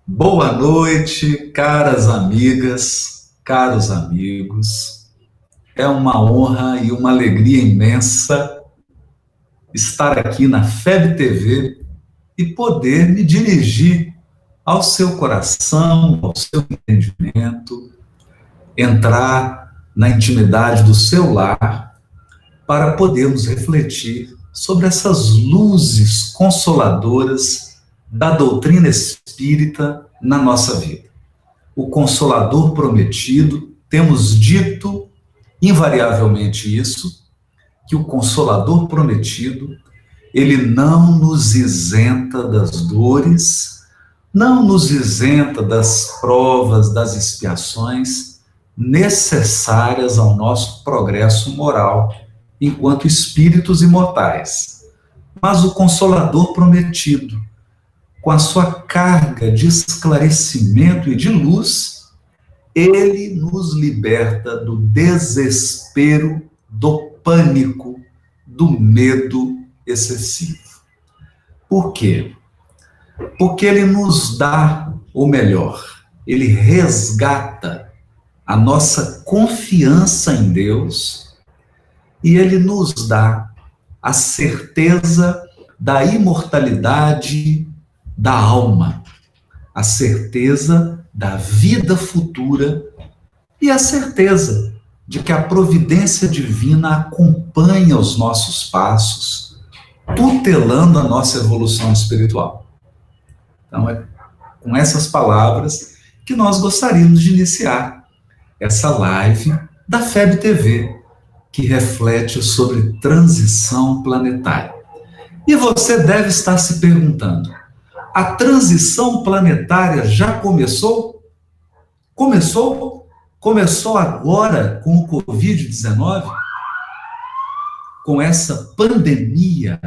Boa noite, caras amigas, caros amigos. É uma honra e uma alegria imensa estar aqui na FEB TV e poder me dirigir ao seu coração, ao seu entendimento, entrar na intimidade do seu lar para podermos refletir sobre essas luzes consoladoras da doutrina espírita na nossa vida. O Consolador prometido, temos dito invariavelmente isso, que o Consolador prometido, ele não nos isenta das dores, não nos isenta das provas, das expiações necessárias ao nosso progresso moral enquanto espíritos imortais. Mas o Consolador prometido, com a sua carga de esclarecimento e de luz, ele nos liberta do desespero, do pânico, do medo excessivo. Por quê? Porque ele nos dá, ou melhor, ele resgata a nossa confiança em Deus e ele nos dá a certeza da imortalidade da alma, a certeza da vida futura e a certeza de que a providência divina acompanha os nossos passos, tutelando a nossa evolução espiritual. Então, é com essas palavras que nós gostaríamos de iniciar essa live da FEB TV, que reflete sobre transição planetária. E você deve estar se perguntando, a transição planetária já começou? Começou agora com o Covid-19? Com essa pandemia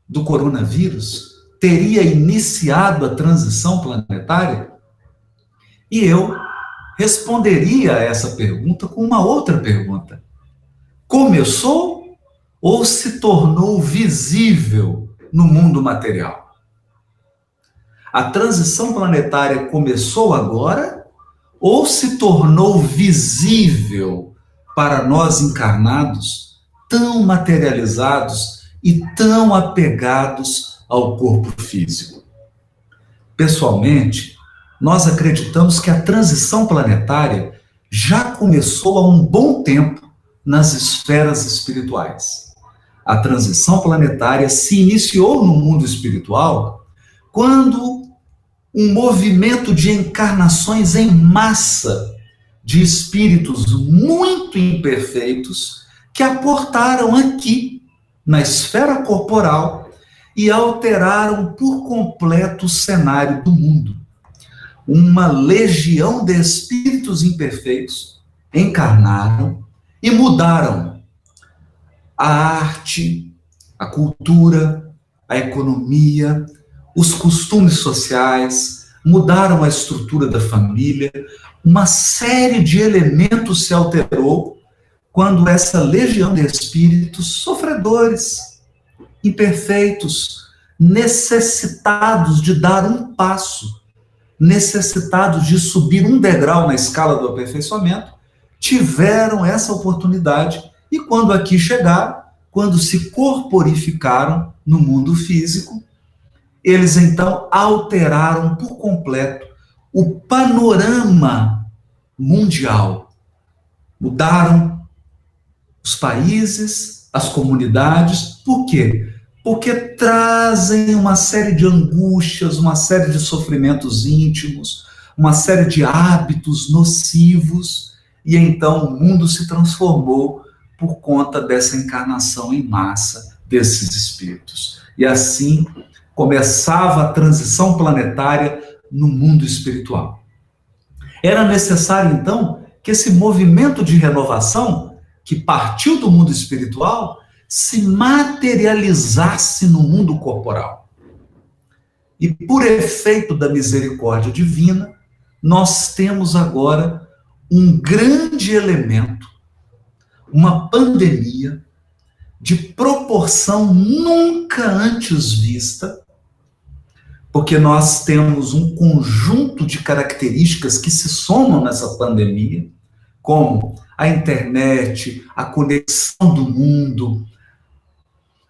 do coronavírus? Teria iniciado a transição planetária? E eu responderia a essa pergunta com uma outra pergunta. Começou ou se tornou visível no mundo material? A transição planetária começou agora ou se tornou visível para nós encarnados, tão materializados e tão apegados ao corpo físico? Pessoalmente, nós acreditamos que a transição planetária já começou há um bom tempo nas esferas espirituais. A transição planetária se iniciou no mundo espiritual quando um movimento de encarnações em massa de espíritos muito imperfeitos que aportaram aqui, na esfera corporal, e alteraram por completo o cenário do mundo. Uma legião de espíritos imperfeitos encarnaram e mudaram a arte, a cultura, a economia, os costumes sociais, mudaram a estrutura da família, uma série de elementos se alterou quando essa legião de espíritos sofredores, imperfeitos, necessitados de dar um passo, necessitados de subir um degrau na escala do aperfeiçoamento, tiveram essa oportunidade e quando aqui chegaram, quando se corporificaram no mundo físico, eles então alteraram por completo o panorama mundial. Mudaram os países, as comunidades. Por quê? Porque trazem uma série de angústias, uma série de sofrimentos íntimos, uma série de hábitos nocivos, e então o mundo se transformou por conta dessa encarnação em massa desses espíritos. E assim começava a transição planetária no mundo espiritual. Era necessário, então, que esse movimento de renovação, que partiu do mundo espiritual, se materializasse no mundo corporal. E por efeito da misericórdia divina, nós temos agora um grande elemento, uma pandemia de proporção nunca antes vista, porque nós temos um conjunto de características que se somam nessa pandemia, como a internet, a conexão do mundo,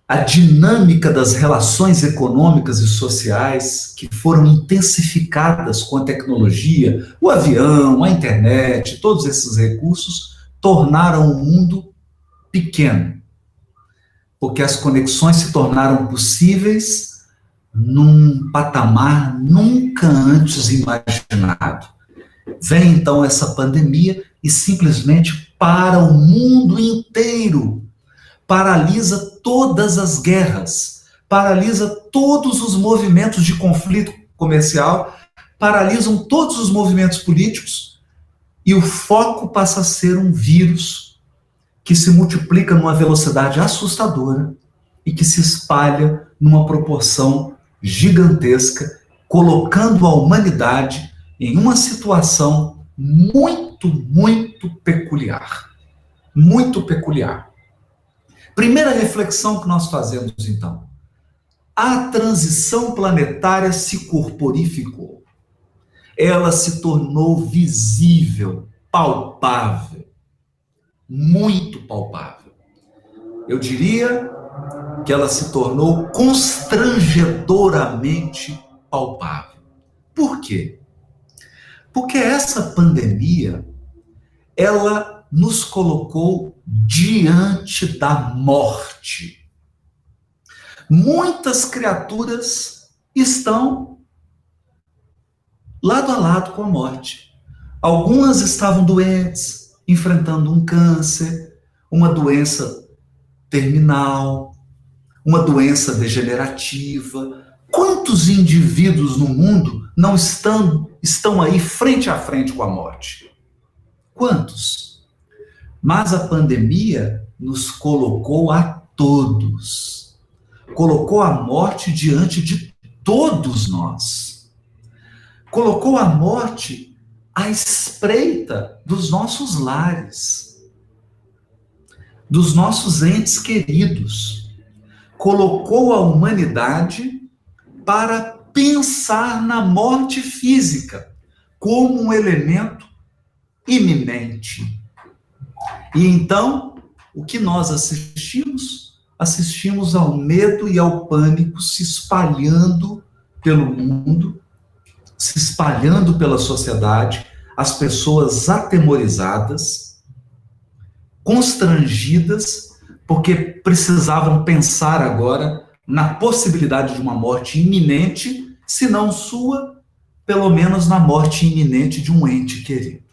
a dinâmica das relações econômicas e sociais que foram intensificadas com a tecnologia, o avião, a internet, todos esses recursos tornaram o mundo pequeno, porque as conexões se tornaram possíveis num patamar nunca antes imaginado. Vem então essa pandemia e simplesmente para o mundo inteiro, paralisa todas as guerras, paralisa todos os movimentos de conflito comercial, paralisam todos os movimentos políticos, e o foco passa a ser um vírus que se multiplica numa velocidade assustadora e que se espalha numa proporção gigantesca, colocando a humanidade em uma situação muito, muito peculiar. Muito peculiar. Primeira reflexão que nós fazemos, então. A transição planetária se corporificou. Ela se tornou visível, palpável, muito palpável. Eu diria que ela se tornou constrangedoramente palpável. Por quê? Porque essa pandemia, ela nos colocou diante da morte. Muitas criaturas estão lado a lado com a morte. Algumas estavam doentes, enfrentando um câncer, uma doença terminal, uma doença degenerativa. Quantos indivíduos no mundo não estão aí frente a frente com a morte? Quantos? Mas a pandemia nos colocou a todos. Colocou a morte diante de todos nós. Colocou a morte à espreita dos nossos lares, dos nossos entes queridos. Colocou a humanidade para pensar na morte física como um elemento iminente. E então, o que nós assistimos? Assistimos ao medo e ao pânico se espalhando pelo mundo, se espalhando pela sociedade, as pessoas atemorizadas, constrangidas, porque precisavam pensar agora na possibilidade de uma morte iminente, se não sua, pelo menos na morte iminente de um ente querido.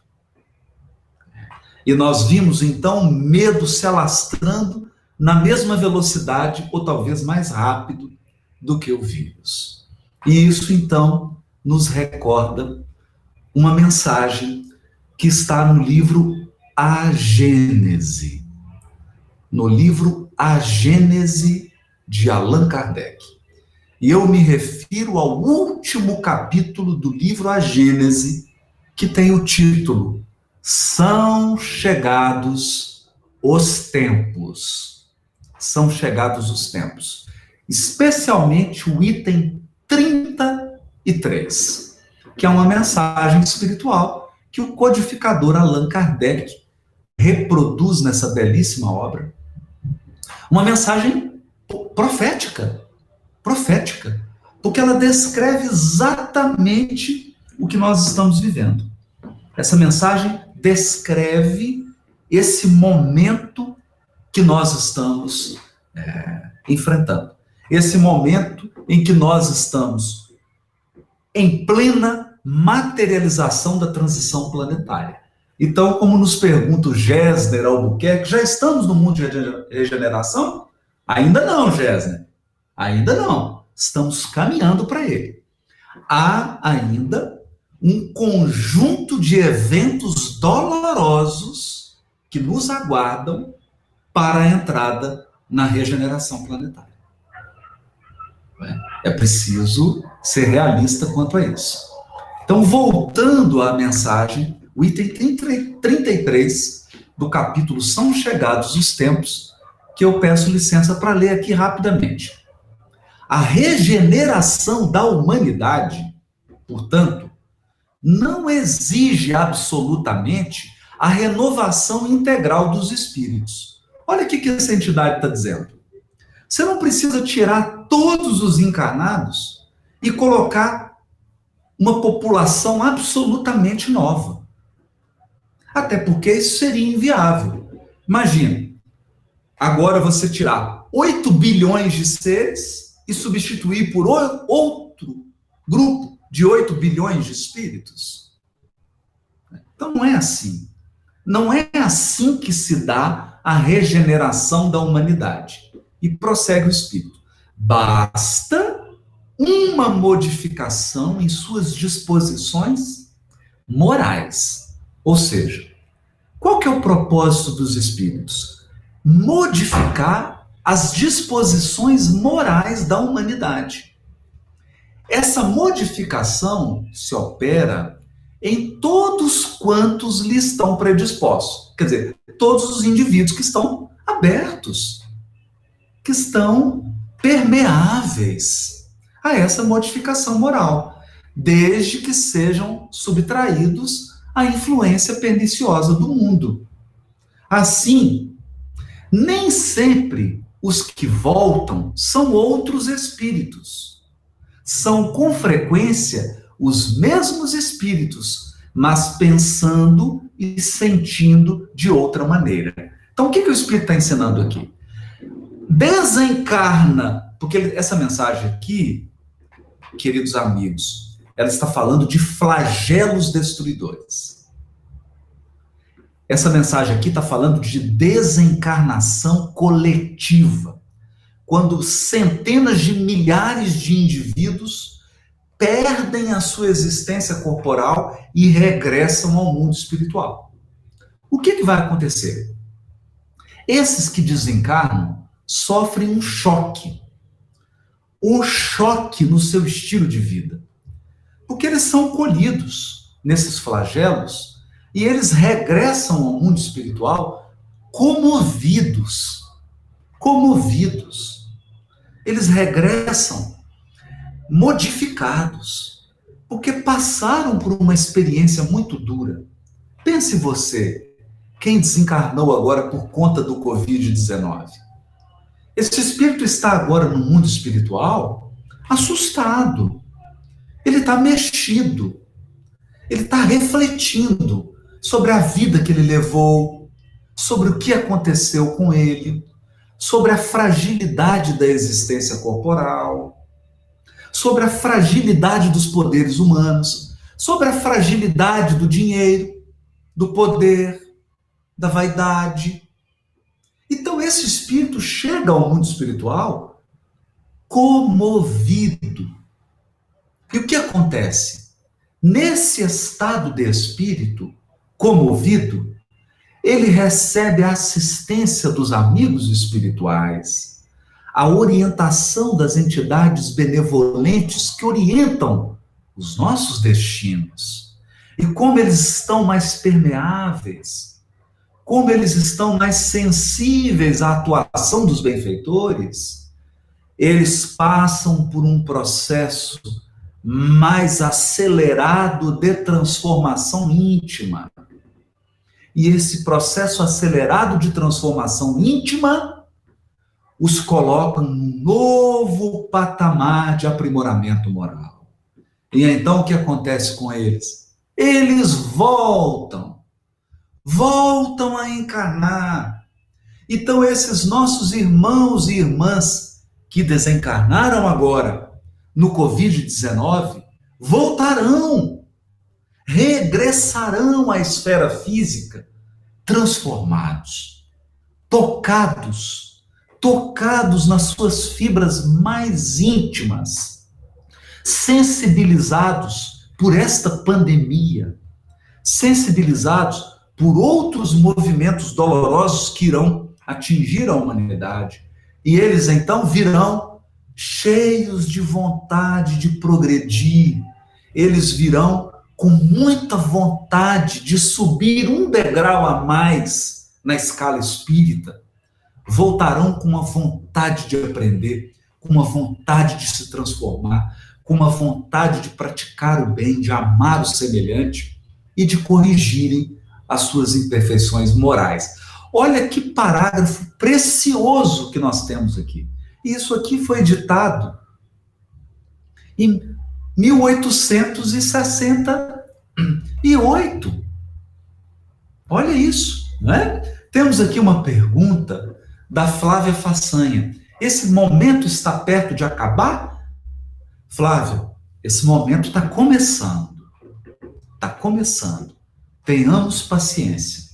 E nós vimos, então, o medo se alastrando na mesma velocidade, ou talvez mais rápido, do que o vírus. E isso, então, nos recorda uma mensagem que está no livro A Gênese. No livro A Gênese, de Allan Kardec. E eu me refiro ao último capítulo do livro A Gênese, que tem o título São Chegados os Tempos. São chegados os tempos. Especialmente o item 33, que é uma mensagem espiritual que o codificador Allan Kardec reproduz nessa belíssima obra. Uma mensagem profética, porque ela descreve exatamente o que nós estamos vivendo. Essa mensagem descreve esse momento que nós estamos enfrentando. Esse momento em que nós estamos em plena materialização da transição planetária. Então, como nos pergunta o Gessner Albuquerque, já estamos no mundo de regeneração? Ainda não, Gessner. Ainda não. Estamos caminhando para ele. Há ainda um conjunto de eventos dolorosos que nos aguardam para a entrada na regeneração planetária. É preciso ser realista quanto a isso. Então, voltando à mensagem, o item 33 do capítulo São Chegados os Tempos que eu peço licença para ler aqui rapidamente. A regeneração da humanidade, portanto, não exige absolutamente a renovação integral dos espíritos. Olha o que essa entidade está dizendo. Você não precisa tirar todos os encarnados e colocar uma população absolutamente nova. Até porque isso seria inviável. Imagine, agora você tirar 8 bilhões de seres e substituir por outro grupo de 8 bilhões de espíritos. Então não é assim. Não é assim que se dá a regeneração da humanidade. E prossegue o Espírito. Basta uma modificação em suas disposições morais. Ou seja, qual que é o propósito dos espíritos? Modificar as disposições morais da humanidade. Essa modificação se opera em todos quantos lhe estão predispostos. Quer dizer, todos os indivíduos que estão abertos, que estão permeáveis a essa modificação moral, desde que sejam subtraídos à influência perniciosa do mundo. Assim, nem sempre os que voltam são outros espíritos. São, com frequência, os mesmos espíritos, mas pensando e sentindo de outra maneira. Então, o que o Espírito está ensinando aqui? Desencarna, porque essa mensagem aqui, queridos amigos, ela está falando de flagelos destruidores. Essa mensagem aqui está falando de desencarnação coletiva, quando centenas de milhares de indivíduos perdem a sua existência corporal e regressam ao mundo espiritual. O que vai acontecer? Esses que desencarnam sofrem um choque no seu estilo de vida, porque eles são colhidos nesses flagelos e eles regressam ao mundo espiritual comovidos. Eles regressam modificados, porque passaram por uma experiência muito dura. Pense você, quem desencarnou agora por conta do Covid-19. Esse espírito está agora no mundo espiritual assustado. Ele está mexido. Ele está refletindo sobre a vida que ele levou, sobre o que aconteceu com ele, sobre a fragilidade da existência corporal, sobre a fragilidade dos poderes humanos, sobre a fragilidade do dinheiro, do poder, da vaidade. Então esse espírito chega ao mundo espiritual comovido. E o que acontece? Nesse estado de espírito comovido, ele recebe a assistência dos amigos espirituais, a orientação das entidades benevolentes que orientam os nossos destinos. E como eles estão mais permeáveis, como eles estão mais sensíveis à atuação dos benfeitores, eles passam por um processo mais acelerado de transformação íntima. E esse processo acelerado de transformação íntima os coloca num novo patamar de aprimoramento moral. E então o que acontece com eles? Eles voltam a encarnar. Então esses nossos irmãos e irmãs que desencarnaram agora no Covid-19 voltarão, regressarão à esfera física transformados, tocados nas suas fibras mais íntimas, sensibilizados por esta pandemia, sensibilizados por outros movimentos dolorosos que irão atingir a humanidade. E eles então virão cheios de vontade de progredir, eles virão com muita vontade de subir um degrau a mais na escala espírita, voltarão com uma vontade de aprender, com uma vontade de se transformar, com uma vontade de praticar o bem, de amar o semelhante e de corrigirem as suas imperfeições morais. Olha que parágrafo precioso que nós temos aqui. Isso aqui foi editado em 1868. Olha isso, não é? Temos aqui uma pergunta da Flávia Façanha. Esse momento está perto de acabar? Flávia, esse momento está começando. Está começando. Tenhamos paciência.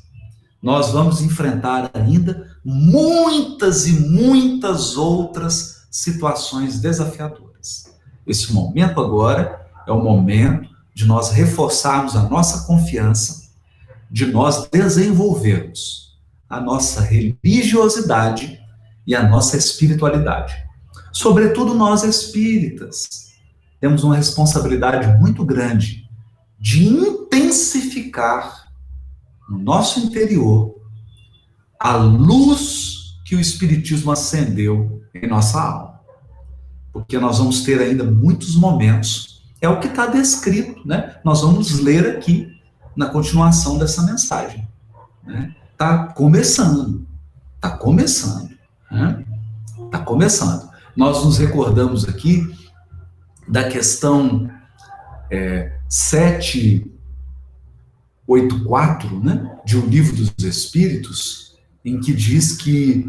Nós vamos enfrentar ainda muitas e muitas outras situações desafiadoras. Esse momento agora é o momento de nós reforçarmos a nossa confiança, de nós desenvolvermos a nossa religiosidade e a nossa espiritualidade. Sobretudo nós espíritas, temos uma responsabilidade muito grande de intensificar no nosso interior a luz que o Espiritismo acendeu em nossa alma. Porque nós vamos ter ainda muitos momentos, é o que está descrito, né? Nós vamos ler aqui na continuação dessa mensagem. Está começando, está começando, né? Está começando. Nós nos recordamos aqui da questão 784, né, de O Livro dos Espíritos, em que diz que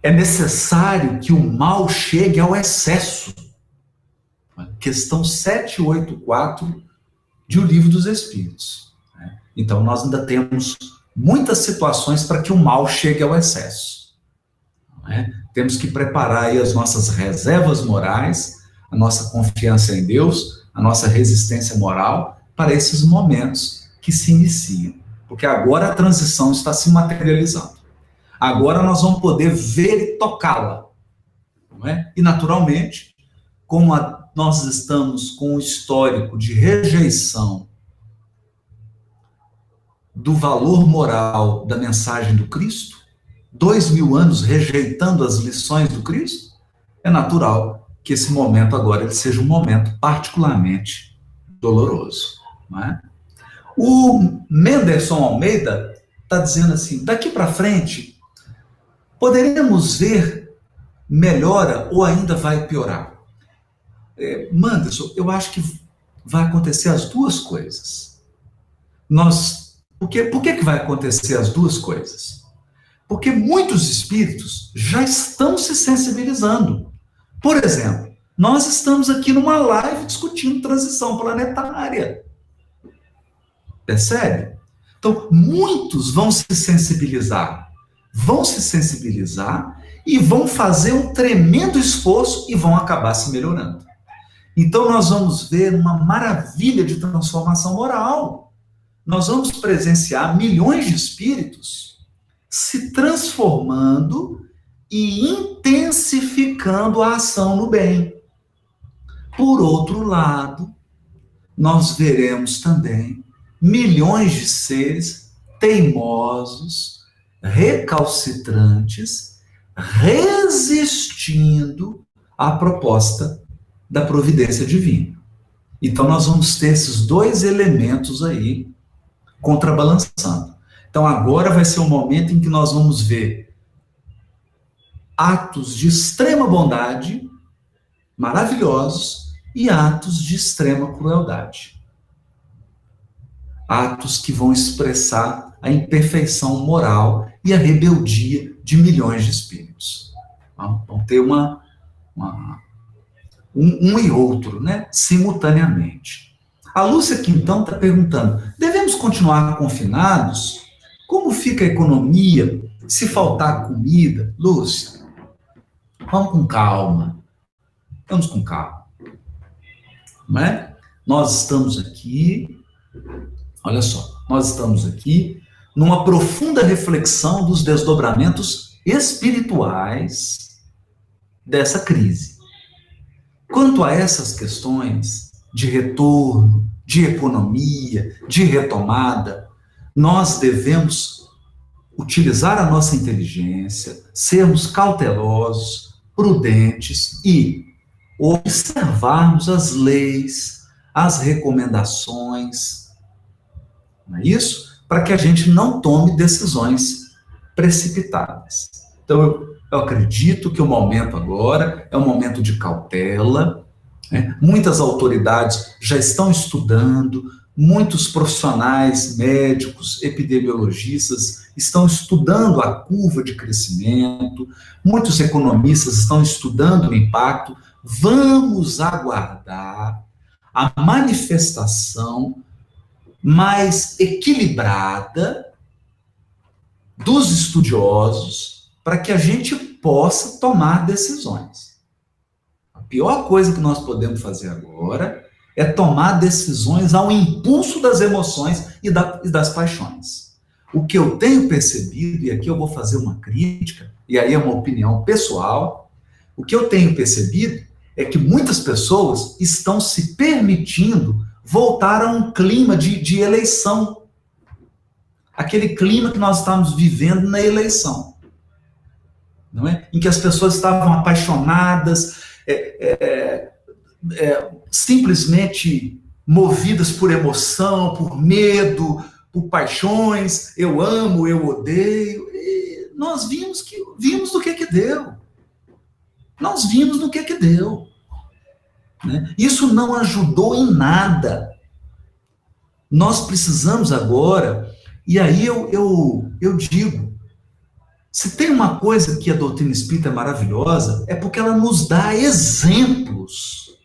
é necessário que o mal chegue ao excesso. Questão 784 de O Livro dos Espíritos. Então, nós ainda temos muitas situações para que o mal chegue ao excesso. Temos que preparar aí as nossas reservas morais, a nossa confiança em Deus, a nossa resistência moral para esses momentos que se iniciam. Porque agora a transição está se materializando. Agora nós vamos poder ver e tocá-la. Não é? E, naturalmente, como nós estamos com um histórico de rejeição do valor moral da mensagem do Cristo, 2000 anos rejeitando as lições do Cristo, é natural que esse momento agora ele seja um momento particularmente doloroso. Não é? O Menderson Almeida está dizendo assim, daqui para frente, poderemos ver melhora ou ainda vai piorar? Menderson, eu acho que vai acontecer as duas coisas. Por que vai acontecer as duas coisas? Porque muitos espíritos já estão se sensibilizando. Por exemplo, nós estamos aqui numa live discutindo transição planetária. Percebe? Então, muitos vão se sensibilizar e vão fazer um tremendo esforço e vão acabar se melhorando. Então, nós vamos ver uma maravilha de transformação moral. Nós vamos presenciar milhões de espíritos se transformando e intensificando a ação no bem. Por outro lado, nós veremos também milhões de seres teimosos, recalcitrantes, resistindo à proposta da providência divina. Então, nós vamos ter esses dois elementos aí contrabalançando. Então, agora vai ser um momento em que nós vamos ver atos de extrema bondade, maravilhosos, e atos de extrema crueldade. Atos que vão expressar a imperfeição moral e a rebeldia de milhões de espíritos. Vão ter um e outro, né, simultaneamente. A Lúcia Quintão está perguntando, devemos continuar confinados? Como fica a economia se faltar comida? Lúcia, vamos com calma. Vamos com calma. Não é? Nós estamos aqui, olha só, nós estamos aqui numa profunda reflexão dos desdobramentos espirituais dessa crise. Quanto a essas questões de retorno, de economia, de retomada, nós devemos utilizar a nossa inteligência, sermos cautelosos, prudentes e observarmos as leis, as recomendações, não é isso? Para que a gente não tome decisões precipitadas. Então, eu acredito que o momento agora é um momento de cautela, né? Muitas autoridades já estão estudando, muitos profissionais, médicos, epidemiologistas estão estudando a curva de crescimento, muitos economistas estão estudando o impacto. Vamos aguardar a manifestação mais equilibrada dos estudiosos para que a gente possa tomar decisões. A pior coisa que nós podemos fazer agora é tomar decisões ao impulso das emoções e das paixões. O que eu tenho percebido, e aqui eu vou fazer uma crítica, e aí é uma opinião pessoal, o que eu tenho percebido é que muitas pessoas estão se permitindo voltar a um clima de eleição. Aquele clima que nós estamos vivendo na eleição. Não é? Em que as pessoas estavam apaixonadas, simplesmente movidas por emoção, por medo, por paixões, eu amo, eu odeio. E nós vimos do que deu. Nós vimos do que deu. Né? Isso não ajudou em nada. Nós precisamos agora, e aí eu digo, se tem uma coisa que a doutrina espírita é maravilhosa, é porque ela nos dá exemplos.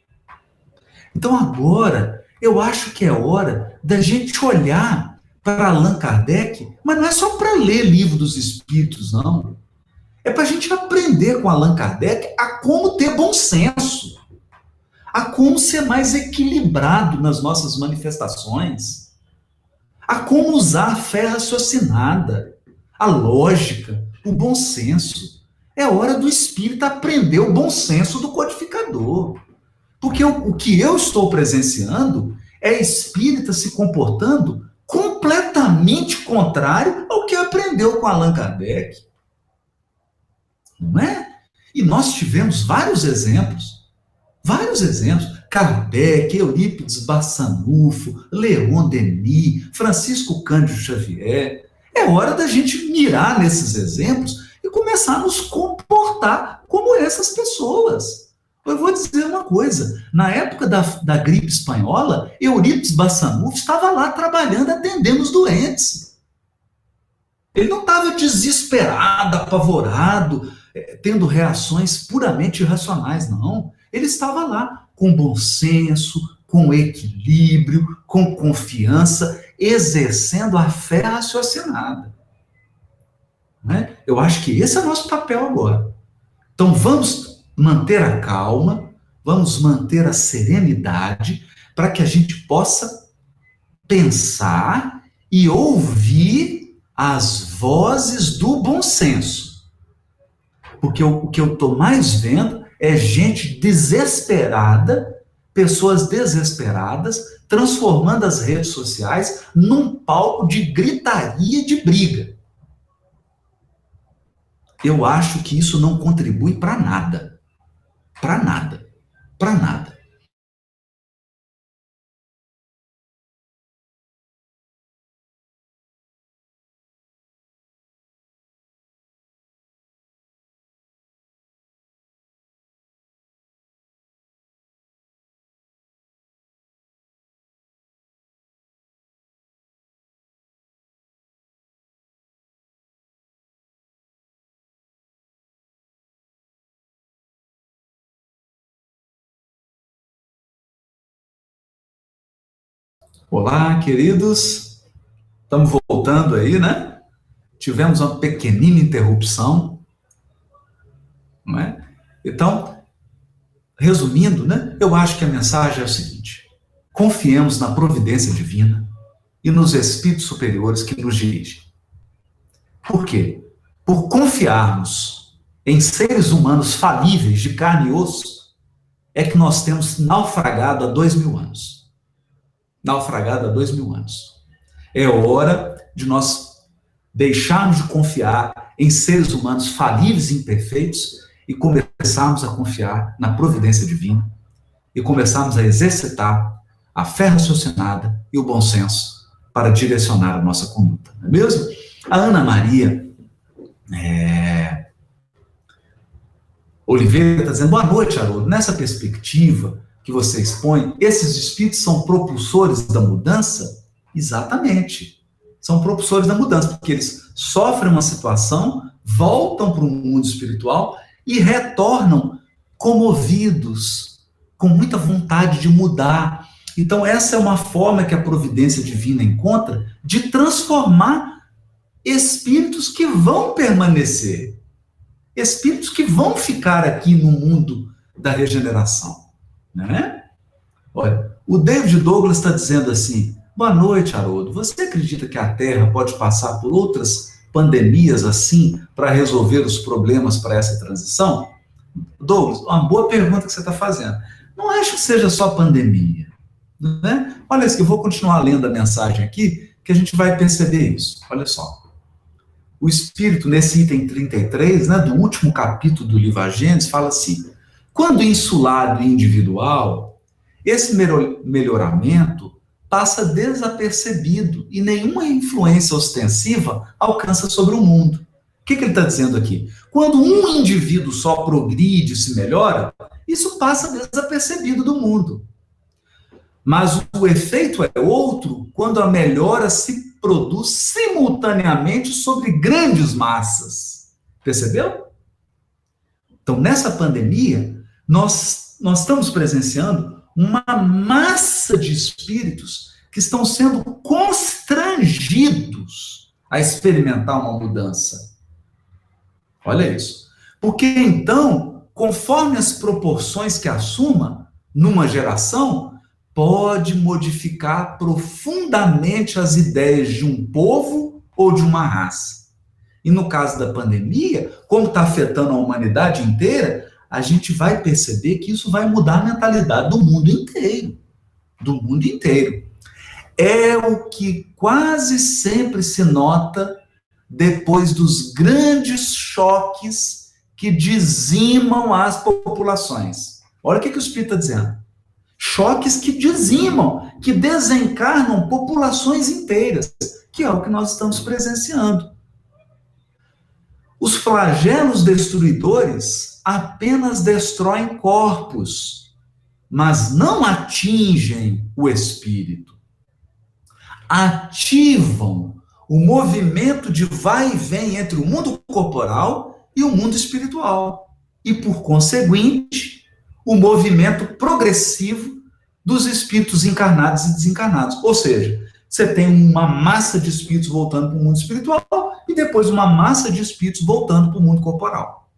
Então agora, eu acho que é hora da gente olhar para Allan Kardec, mas não é só para ler Livro dos Espíritos, não. É para a gente aprender com Allan Kardec a como ter bom senso, a como ser mais equilibrado nas nossas manifestações, a como usar a fé raciocinada, a lógica, o bom senso. É hora do espírita aprender o bom senso do codificador. Porque o que eu estou presenciando é espírita se comportando completamente contrário ao que aprendeu com Allan Kardec. Não é? E nós tivemos vários exemplos. Kardec, Eurípides Barçanufo, Leon Denis, Francisco Cândido Xavier. É hora da gente mirar nesses exemplos e começar a nos comportar como essas pessoas. Eu vou dizer uma coisa, na época da gripe espanhola, Eurípides Barçanufo estava lá trabalhando, atendendo os doentes. Ele não estava desesperado, apavorado, tendo reações puramente irracionais, não. Ele estava lá com bom senso, com equilíbrio, com confiança, exercendo a fé raciocinada. Né? Eu acho que esse é o nosso papel agora. Então vamos manter a calma, vamos manter a serenidade, para que a gente possa pensar e ouvir as vozes do bom senso. Porque o que eu estou mais vendo é gente desesperada, pessoas desesperadas, transformando as redes sociais num palco de gritaria e de briga. Eu acho que isso não contribui para nada. Para nada. Para nada. Olá, queridos. Estamos voltando aí, né? Tivemos uma pequenina interrupção, não é? Então, resumindo, né? Eu acho que a mensagem é o seguinte: confiemos na providência divina e nos espíritos superiores que nos dirigem. Por quê? Por confiarmos em seres humanos falíveis de carne e osso, é que nós temos naufragado há 2000 anos. Naufragado há 2000 anos. É hora de nós deixarmos de confiar em seres humanos falíveis e imperfeitos e começarmos a confiar na providência divina e começarmos a exercitar a fé raciocinada e o bom senso para direcionar a nossa conduta, não é mesmo? A Ana Maria Oliveira está dizendo, boa noite, Haroldo. Nessa perspectiva que você expõe, esses espíritos são propulsores da mudança? Exatamente. São propulsores da mudança, porque eles sofrem uma situação, voltam para o mundo espiritual e retornam comovidos, com muita vontade de mudar. Então, essa é uma forma que a providência divina encontra de transformar espíritos que vão permanecer, espíritos que vão ficar aqui no mundo da regeneração, né? Olha, o David Douglas está dizendo assim, boa noite, Haroldo, você acredita que a Terra pode passar por outras pandemias assim para resolver os problemas para essa transição? Douglas, uma boa pergunta que você está fazendo. Não acho que seja só pandemia, né? Olha, eu vou continuar lendo a mensagem aqui, que a gente vai perceber isso. Olha só. O Espírito, nesse item 33, né, do último capítulo do livro A Gênesis, fala assim, quando insulado e individual, esse melhoramento passa desapercebido e nenhuma influência ostensiva alcança sobre o mundo. O que ele está dizendo aqui? Quando um indivíduo só progride e se melhora, isso passa desapercebido do mundo. Mas o efeito é outro quando a melhora se produz simultaneamente sobre grandes massas. Percebeu? Então, nessa pandemia, nós estamos presenciando uma massa de espíritos que estão sendo constrangidos a experimentar uma mudança. Olha isso. Porque, então, conforme as proporções que assuma numa geração, pode modificar profundamente as ideias de um povo ou de uma raça. E no caso da pandemia, como está afetando a humanidade inteira, a gente vai perceber que isso vai mudar a mentalidade do mundo inteiro. Do mundo inteiro. É o que quase sempre se nota depois dos grandes choques que dizimam as populações. Olha o que o Espírito está dizendo. Choques que dizimam, que desencarnam populações inteiras, que é o que nós estamos presenciando. Os flagelos destruidores apenas destroem corpos, mas não atingem o espírito. Ativam o movimento de vai e vem entre o mundo corporal e o mundo espiritual. E, por conseguinte, o movimento progressivo dos espíritos encarnados e desencarnados. Ou seja, você tem uma massa de espíritos voltando para o mundo espiritual e depois uma massa de espíritos voltando para o mundo corporal.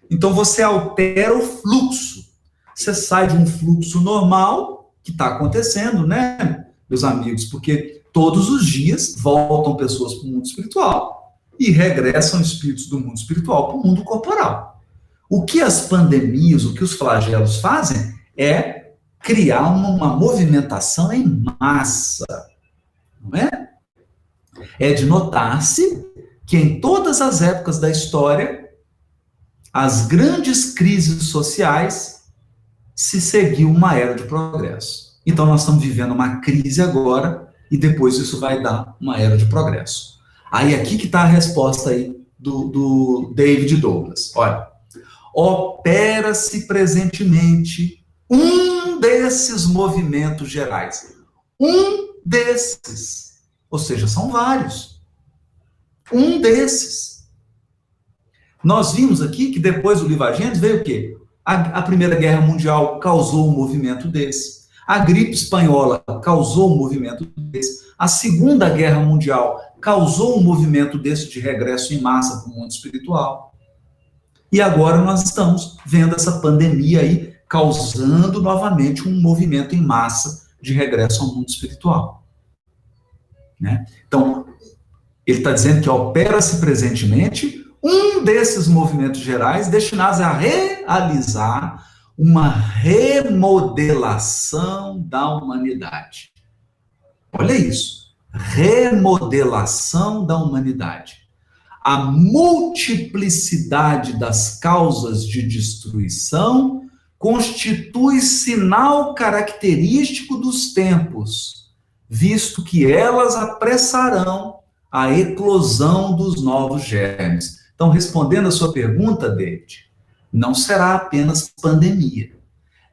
Então você altera o fluxo. Você sai de um fluxo normal, que está acontecendo, né, meus amigos? Porque todos os dias voltam pessoas para o mundo espiritual e regressam espíritos do mundo espiritual para o mundo corporal. O que as pandemias, o que os flagelos fazem é criar uma movimentação em massa, não é? É de notar-se que em todas as épocas da história, as grandes crises sociais se seguiu uma era de progresso. Então nós estamos vivendo uma crise agora e depois isso vai dar uma era de progresso. Aí aqui que está a resposta aí do David Douglas. Olha, opera-se presentemente um desses movimentos gerais. Um desses. Ou seja, são vários. Um desses. Nós vimos aqui que depois do livro A Gênesis veio o quê? A Primeira Guerra Mundial causou um movimento desse. A gripe espanhola causou um movimento desse. A Segunda Guerra Mundial causou um movimento desse de regresso em massa para o mundo espiritual. E agora nós estamos vendo essa pandemia aí causando novamente um movimento em massa de regresso ao mundo espiritual. Né? Então, ele está dizendo que opera-se presentemente um desses movimentos gerais destinados a realizar uma remodelação da humanidade. Olha isso. remodelação da humanidade. A multiplicidade das causas de destruição constitui sinal característico dos tempos, visto que elas apressarão a eclosão dos novos germes. Então, respondendo a sua pergunta, David, não será apenas pandemia.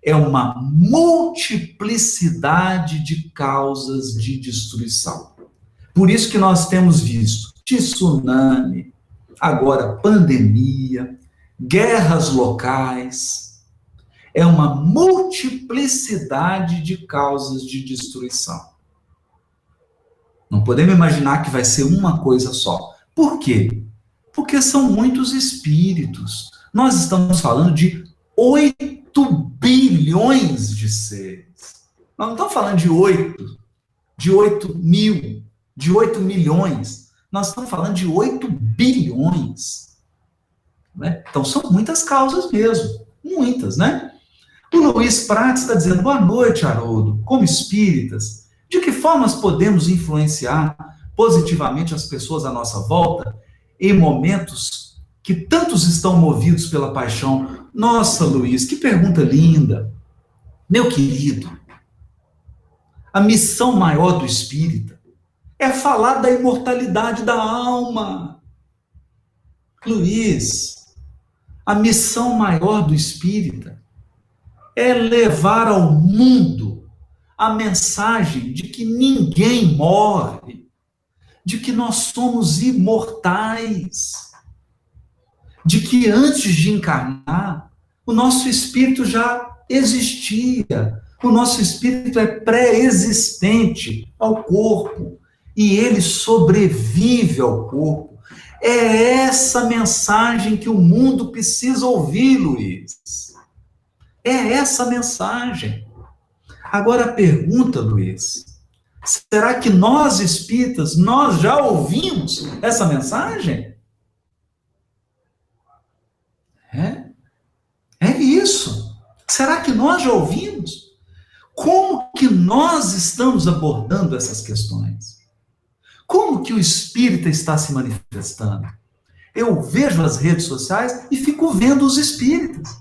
É uma multiplicidade de causas de destruição. Por isso que nós temos visto tsunami, agora pandemia, guerras locais. É uma multiplicidade de causas de destruição. Não podemos imaginar que vai ser uma coisa só. Por quê? Porque são muitos espíritos. Nós estamos falando de 8 bilhões de seres. Nós não estamos falando de 8 mil, de 8 milhões. Nós estamos falando de 8 bilhões. Né? Então, são muitas causas mesmo. Muitas, né? O Luiz Prates está dizendo, boa noite, Haroldo. Como espíritas, de que formas podemos influenciar positivamente as pessoas à nossa volta em momentos que tantos estão movidos pela paixão? Nossa, Luiz, que pergunta linda. Meu querido, a missão maior do espírita é falar da imortalidade da alma. Luiz, a missão maior do espírita é levar ao mundo a mensagem de que ninguém morre, de que nós somos imortais, de que antes de encarnar, o nosso espírito já existia, o nosso espírito é pré-existente ao corpo, e ele sobrevive ao corpo. É essa mensagem que o mundo precisa ouvir, Luiz. É essa mensagem. Agora a pergunta, Luiz, será que nós espíritas, nós já ouvimos essa mensagem? É isso. Será que nós já ouvimos? Como que nós estamos abordando essas questões? Como que o espírita está se manifestando? Eu vejo as redes sociais e fico vendo os espíritas.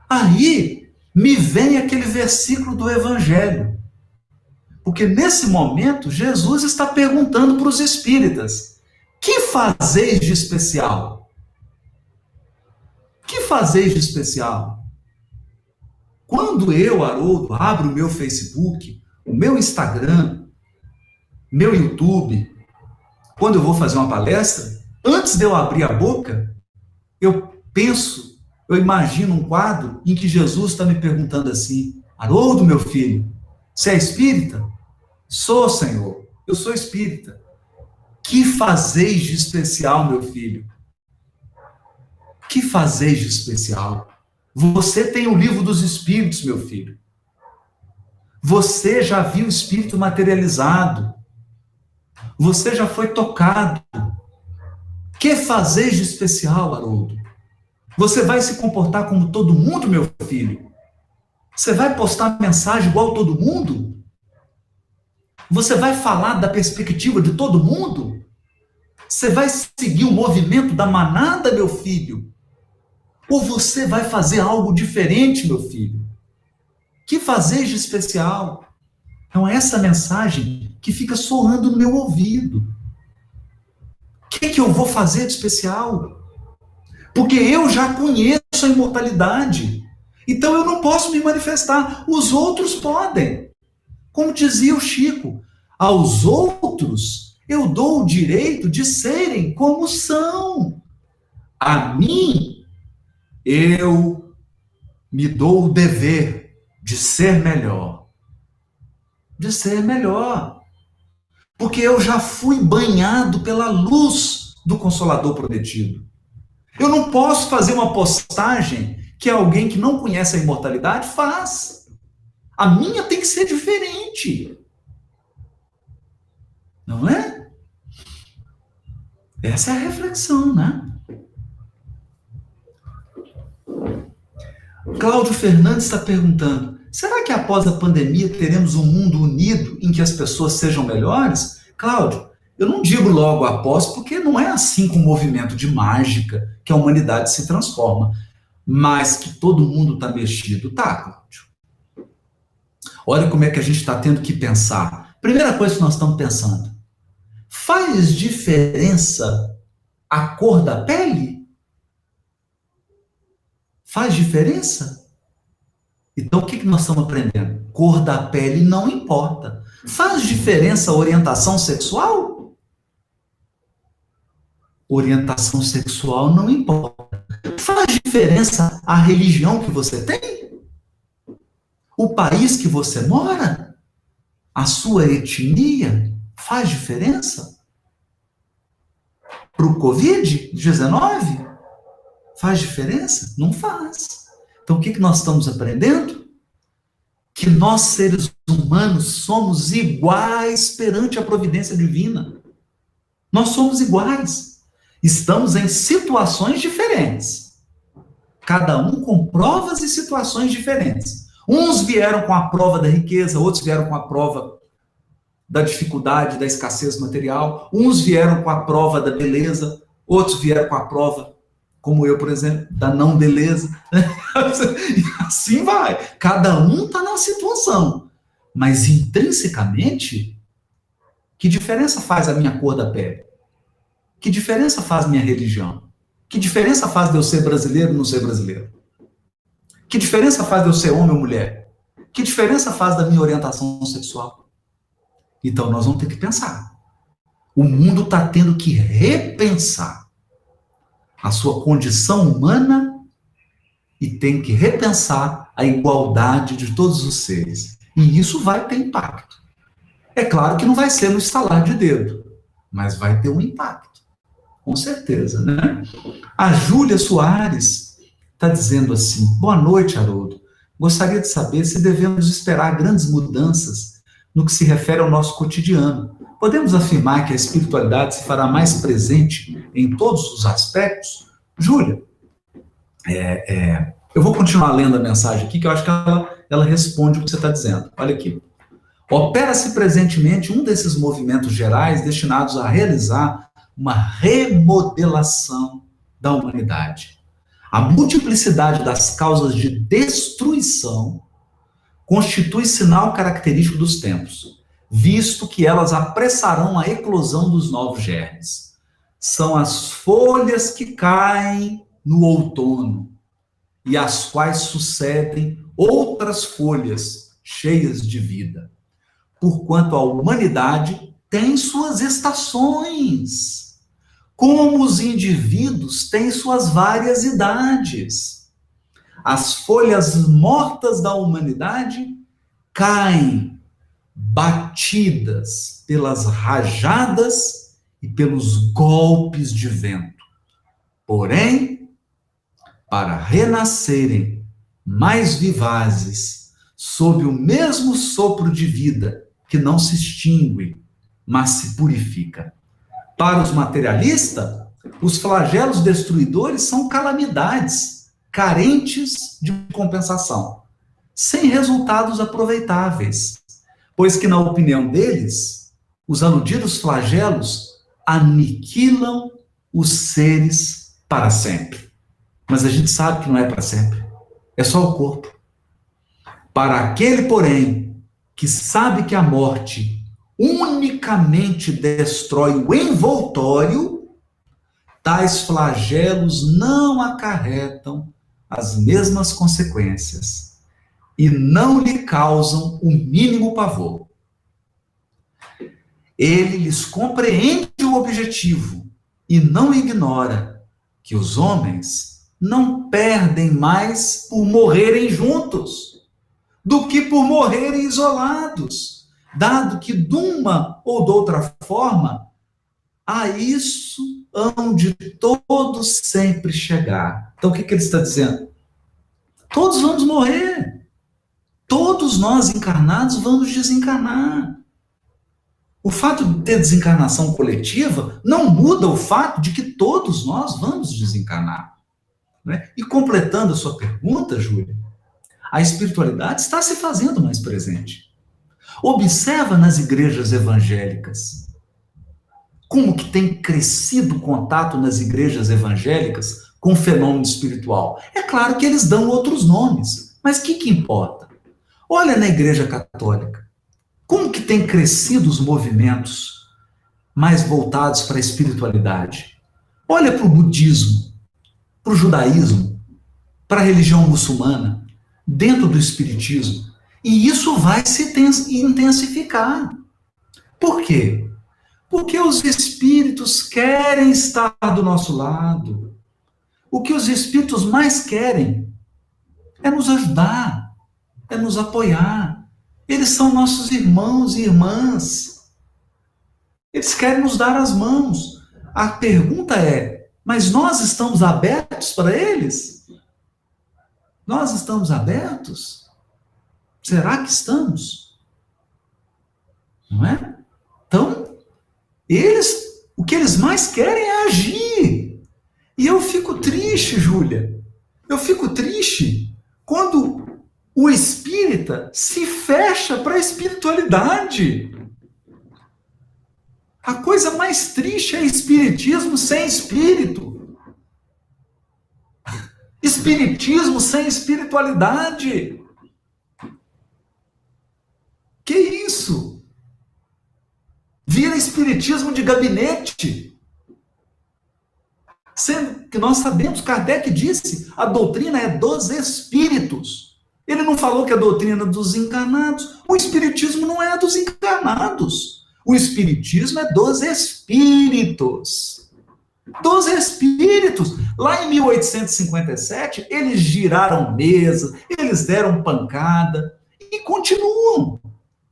Aí me vem aquele versículo do Evangelho. Porque nesse momento, Jesus está perguntando para os espíritas, que fazeis de especial? Que fazeis de especial? Quando eu, Haroldo, abro o meu Facebook, o meu Instagram, meu YouTube, quando eu vou fazer uma palestra, antes de eu abrir a boca, eu imagino um quadro em que Jesus está me perguntando assim, Haroldo, meu filho, você é espírita? Sou, Senhor, eu sou espírita. Que fazeis de especial, meu filho? Que fazeis de especial? Você tem o livro dos espíritos, meu filho. Você já viu o espírito materializado. Você já foi tocado. Que fazeis de especial, Haroldo? Você vai se comportar como todo mundo, meu filho? Você vai postar mensagem igual todo mundo? Você vai falar da perspectiva de todo mundo? Você vai seguir o movimento da manada, meu filho? Ou você vai fazer algo diferente, meu filho? Que fazeis de especial? Então, essa mensagem que fica soando no meu ouvido. O que eu vou fazer de especial? Porque eu já conheço a imortalidade. Então, eu não posso me manifestar. Os outros podem. Como dizia o Chico, aos outros eu dou o direito de serem como são. A mim, eu me dou o dever de ser melhor. De ser melhor. Porque eu já fui banhado pela luz do Consolador prometido. Eu não posso fazer uma postagem que alguém que não conhece a imortalidade faz. A minha tem que ser diferente. Não é? Essa é a reflexão, né? Cláudio Fernandes está perguntando, será que após a pandemia teremos um mundo unido em que as pessoas sejam melhores? Cláudio, eu não digo logo após, porque não é assim com o movimento de mágica que a humanidade se transforma. Mas que todo mundo está mexido, tá, Cláudio? Olha como é que a gente está tendo que pensar. Primeira coisa que nós estamos pensando: faz diferença a cor da pele? Faz diferença? Então, o que nós estamos aprendendo? Cor da pele não importa. Faz diferença a orientação sexual? Orientação sexual não importa. Faz diferença a religião que você tem? O país que você mora? A sua etnia? Faz diferença? Para o Covid-19? Faz diferença? Não faz. Então, o que nós estamos aprendendo? Que nós, seres humanos, somos iguais perante a providência divina. Nós somos iguais. Estamos em situações diferentes. Cada um com provas e situações diferentes. Uns vieram com a prova da riqueza, outros vieram com a prova da dificuldade, da escassez material. Uns vieram com a prova da beleza, outros vieram com a prova, como eu, por exemplo, da não beleza. E assim vai. Cada um está na situação. Mas intrinsecamente, que diferença faz a minha cor da pele? Que diferença faz minha religião? Que diferença faz de eu ser brasileiro ou não ser brasileiro? Que diferença faz de eu ser homem ou mulher? Que diferença faz da minha orientação sexual? Então nós vamos ter que pensar. O mundo está tendo que repensar a sua condição humana e tem que repensar a igualdade de todos os seres. E isso vai ter impacto. É claro que não vai ser no estalar de dedo, mas vai ter um impacto. Com certeza, né? A Júlia Soares está dizendo assim: boa noite, Haroldo. Gostaria de saber se devemos esperar grandes mudanças no que se refere ao nosso cotidiano. Podemos afirmar que a espiritualidade se fará mais presente em todos os aspectos? Júlia, eu vou continuar lendo a mensagem aqui, que eu acho que ela responde o que você está dizendo. Olha aqui. Opera-se presentemente um desses movimentos gerais destinados a realizar uma remodelação da humanidade. A multiplicidade das causas de destruição constitui sinal característico dos tempos, visto que elas apressarão a eclosão dos novos germes. São as folhas que caem no outono e às quais sucedem outras folhas cheias de vida, porquanto a humanidade tem suas estações, como os indivíduos têm suas várias idades. As folhas mortas da humanidade caem, batidas pelas rajadas e pelos golpes de vento. Porém, para renascerem mais vivazes, sob o mesmo sopro de vida, que não se extingue, mas se purifica. Para os materialistas, os flagelos destruidores são calamidades, carentes de compensação, sem resultados aproveitáveis, pois que, na opinião deles, os aludidos flagelos aniquilam os seres para sempre. Mas a gente sabe que não é para sempre, é só o corpo. Para aquele, porém, que sabe que a morte unicamente destrói o envoltório, tais flagelos não acarretam as mesmas consequências e não lhe causam o mínimo pavor. Ele lhes compreende o objetivo e não ignora que os homens não perdem mais por morrerem juntos do que por morrerem isolados, dado que de uma ou de outra forma a isso hão de todos sempre chegar. Então o que ele está dizendo? Todos vamos morrer. Todos nós encarnados vamos desencarnar. O fato de ter desencarnação coletiva não muda o fato de que todos nós vamos desencarnar. Né? E completando a sua pergunta, Júlia, a espiritualidade está se fazendo mais presente. Observa nas igrejas evangélicas. Como que tem crescido o contato nas igrejas evangélicas com o fenômeno espiritual? É claro que eles dão outros nomes, mas o que importa? Olha na Igreja Católica, como que tem crescido os movimentos mais voltados para a espiritualidade? Olha para o budismo, para o judaísmo, para a religião muçulmana, dentro do espiritismo. E isso vai se intensificar. Por quê? Porque os espíritos querem estar do nosso lado. O que os espíritos mais querem é nos ajudar, é nos apoiar. Eles são nossos irmãos e irmãs. Eles querem nos dar as mãos. A pergunta é, mas nós estamos abertos para eles? Nós estamos abertos? Será que estamos? Não é? Então, o que eles mais querem é agir. E eu fico triste, Júlia. Eu fico triste quando o espírita se fecha para a espiritualidade. A coisa mais triste é espiritismo sem espírito. Espiritismo sem espiritualidade. Que isso? Vira espiritismo de gabinete. Sendo que nós sabemos, Kardec disse, a doutrina é dos espíritos. Ele não falou que a doutrina é dos encarnados. O espiritismo não é dos encarnados. O espiritismo é dos espíritos. Dos espíritos. Lá em 1857, eles giraram mesa, eles deram pancada e continuam.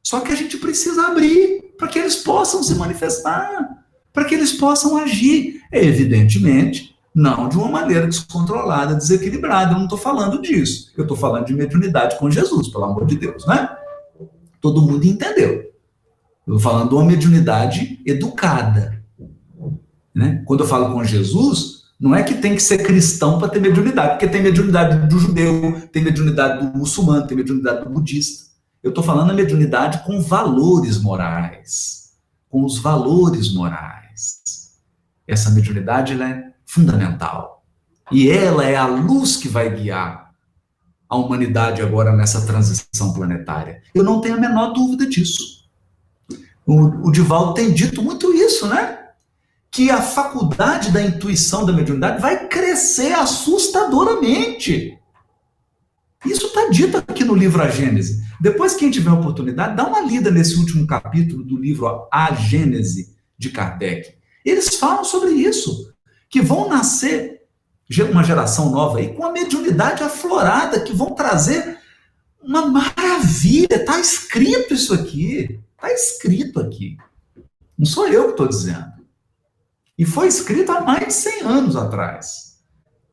Só que a gente precisa abrir para que eles possam se manifestar, para que eles possam agir. Evidentemente, não de uma maneira descontrolada, desequilibrada. Eu não estou falando disso. Eu estou falando de mediunidade com Jesus, pelo amor de Deus, né? Todo mundo entendeu. Eu estou falando de uma mediunidade educada. Né? Quando eu falo com Jesus, não é que tem que ser cristão para ter mediunidade, porque tem mediunidade do judeu, tem mediunidade do muçulmano, tem mediunidade do budista. Eu estou falando da mediunidade com valores morais, com os valores morais. Essa mediunidade ela é fundamental. E ela é a luz que vai guiar a humanidade agora nessa transição planetária. Eu não tenho a menor dúvida disso. O Divaldo tem dito muito isso, né? Que a faculdade da intuição da mediunidade vai crescer assustadoramente. Isso está dito aqui no livro A Gênese. Depois, quem tiver oportunidade, dá uma lida nesse último capítulo do livro A Gênese, de Kardec. Eles falam sobre isso, que vão nascer uma geração nova aí com a mediunidade aflorada, que vão trazer uma maravilha. Está escrito isso aqui. Está escrito aqui. Não sou eu que estou dizendo. E foi escrito há mais de 100 anos atrás.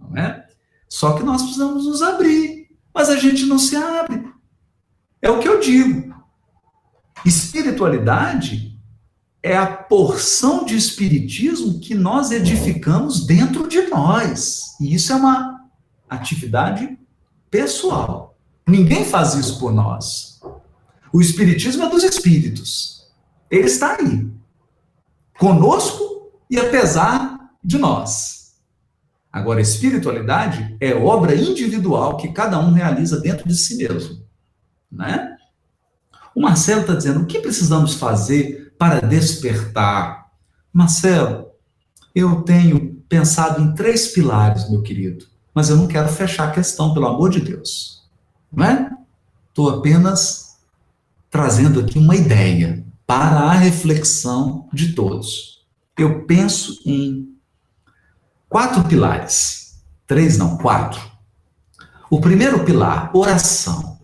Não é? Só que nós precisamos nos abrir. Mas a gente não se abre. É o que eu digo. Espiritualidade é a porção de espiritismo que nós edificamos dentro de nós. E isso é uma atividade pessoal. Ninguém faz isso por nós. O espiritismo é dos espíritos. Ele está aí. Conosco e apesar de nós. Agora, a espiritualidade é obra individual que cada um realiza dentro de si mesmo. Né? O Marcelo está dizendo, o que precisamos fazer para despertar? Marcelo, eu tenho pensado em 3 pilares, meu querido, mas eu não quero fechar a questão, pelo amor de Deus. Não é? Estou apenas trazendo aqui uma ideia para a reflexão de todos. Eu penso em 4 pilares. 3 não, 4. O primeiro pilar, oração.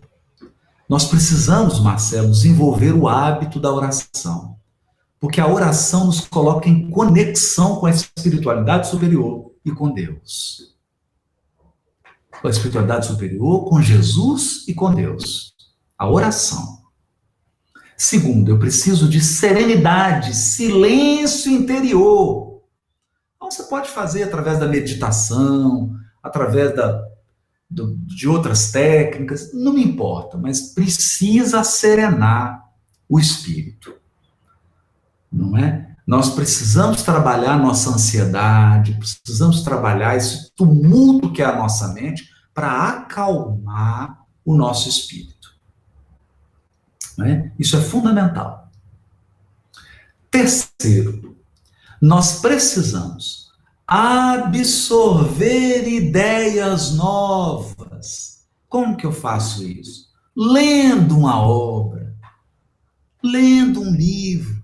Nós precisamos, Marcelo, desenvolver o hábito da oração. Porque a oração nos coloca em conexão com a espiritualidade superior e com Deus. Com a espiritualidade superior, com Jesus e com Deus. A oração. Segundo, eu preciso de serenidade, silêncio interior. Então, você pode fazer através da meditação, através de outras técnicas, não me importa, mas precisa serenar o espírito. Não é? Nós precisamos trabalhar nossa ansiedade, precisamos trabalhar esse tumulto que é a nossa mente para acalmar o nosso espírito. Não é? Isso é fundamental. Terceiro, nós precisamos absorver ideias novas. Como que eu faço isso? Lendo uma obra, lendo um livro,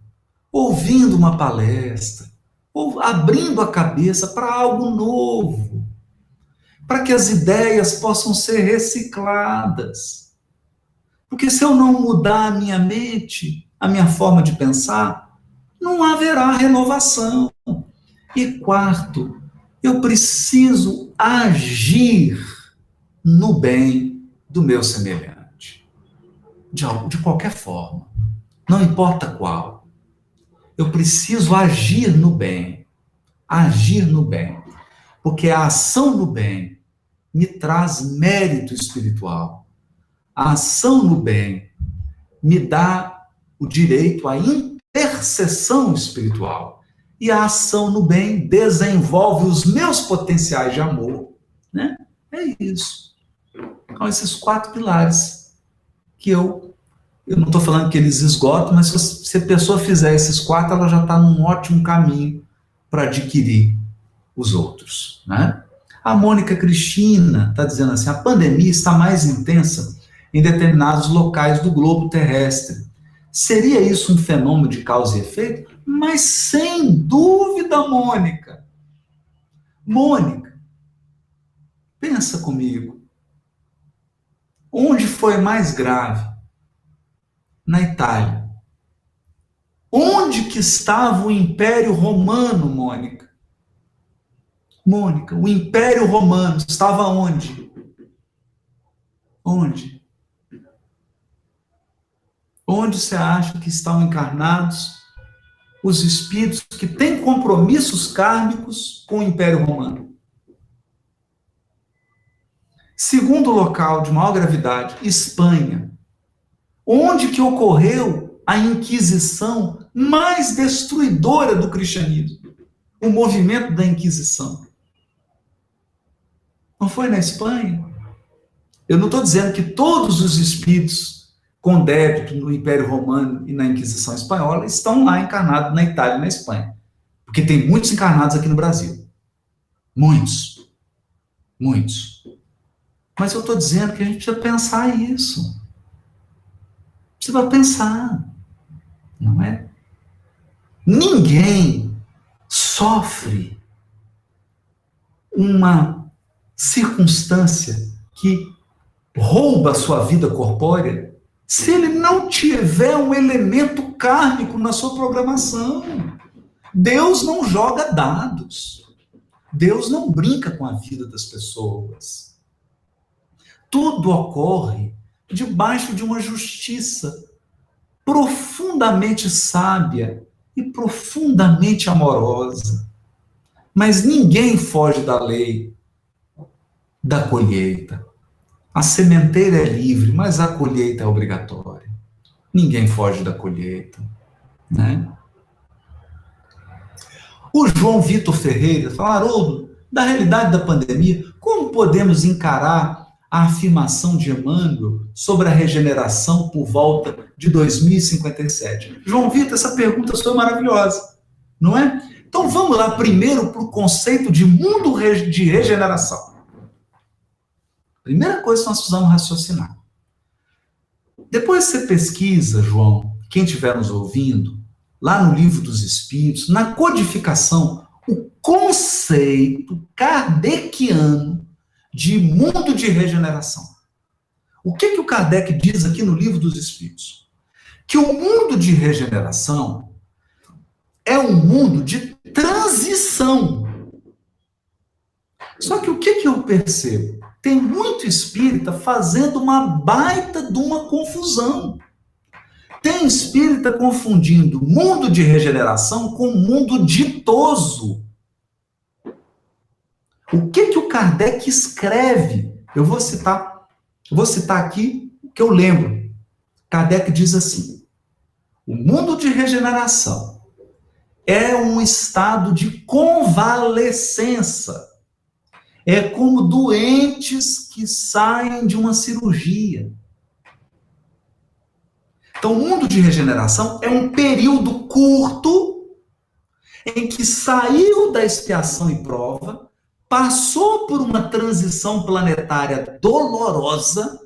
ouvindo uma palestra, ou abrindo a cabeça para algo novo, para que as ideias possam ser recicladas. Porque se eu não mudar a minha mente, a minha forma de pensar, não haverá renovação. E quarto, eu preciso agir no bem do meu semelhante. De qualquer forma. Não importa qual. Eu preciso agir no bem. Agir no bem. Porque a ação no bem me traz mérito espiritual. A ação no bem me dá o direito à intercessão espiritual. E a ação no bem desenvolve os meus potenciais de amor. Né? É isso. Então, esses 4 pilares que eu não estou falando que eles esgotam, mas se a pessoa fizer esses 4, ela já está num ótimo caminho para adquirir os outros. Né? A Mônica Cristina está dizendo assim, a pandemia está mais intensa em determinados locais do globo terrestre. Seria isso um fenômeno de causa e efeito? Mas sem dúvida, Mônica. Mônica, pensa comigo. Onde foi mais grave? Na Itália. Onde que estava o Império Romano, Mônica? Mônica, o Império Romano estava onde? Onde? Onde você acha que estão encarnados os espíritos que têm compromissos kármicos com o Império Romano? Segundo local de maior gravidade, Espanha. Onde que ocorreu a Inquisição mais destruidora do cristianismo? O movimento da Inquisição. Não foi na Espanha? Eu não estou dizendo que todos os espíritos com débito no Império Romano e na Inquisição Espanhola estão lá encarnados na Itália e na Espanha. Porque tem muitos encarnados aqui no Brasil. Muitos. Muitos. Mas eu estou dizendo que a gente precisa pensar isso. Precisa pensar. Não é? Ninguém sofre uma circunstância que rouba a sua vida corpórea se ele não tiver um elemento kármico na sua programação. Deus não joga dados. Deus não brinca com a vida das pessoas. Tudo ocorre debaixo de uma justiça profundamente sábia e profundamente amorosa. Mas ninguém foge da lei da colheita. A sementeira é livre, mas a colheita é obrigatória. Ninguém foge da colheita. Né? O João Vitor Ferreira fala, Haroldo, da realidade da pandemia, como podemos encarar a afirmação de Emmanuel sobre a regeneração por volta de 2057? João Vitor, essa pergunta foi maravilhosa, não é? Então vamos lá primeiro para o conceito de mundo de regeneração. Primeira coisa que nós precisamos raciocinar. Depois você pesquisa, João, quem estiver nos ouvindo, lá no Livro dos Espíritos, na codificação, o conceito kardeciano de mundo de regeneração. O que o Kardec diz aqui no Livro dos Espíritos? Que o mundo de regeneração é um mundo de transição. Só que o que eu percebo? Tem muito espírita fazendo uma baita de uma confusão. Tem espírita confundindo mundo de regeneração com mundo ditoso. O que o Kardec escreve? Eu vou citar aqui o que eu lembro. Kardec diz assim: o mundo de regeneração é um estado de convalescença. É como doentes que saem de uma cirurgia. Então, o mundo de regeneração é um período curto em que saiu da expiação e prova, passou por uma transição planetária dolorosa,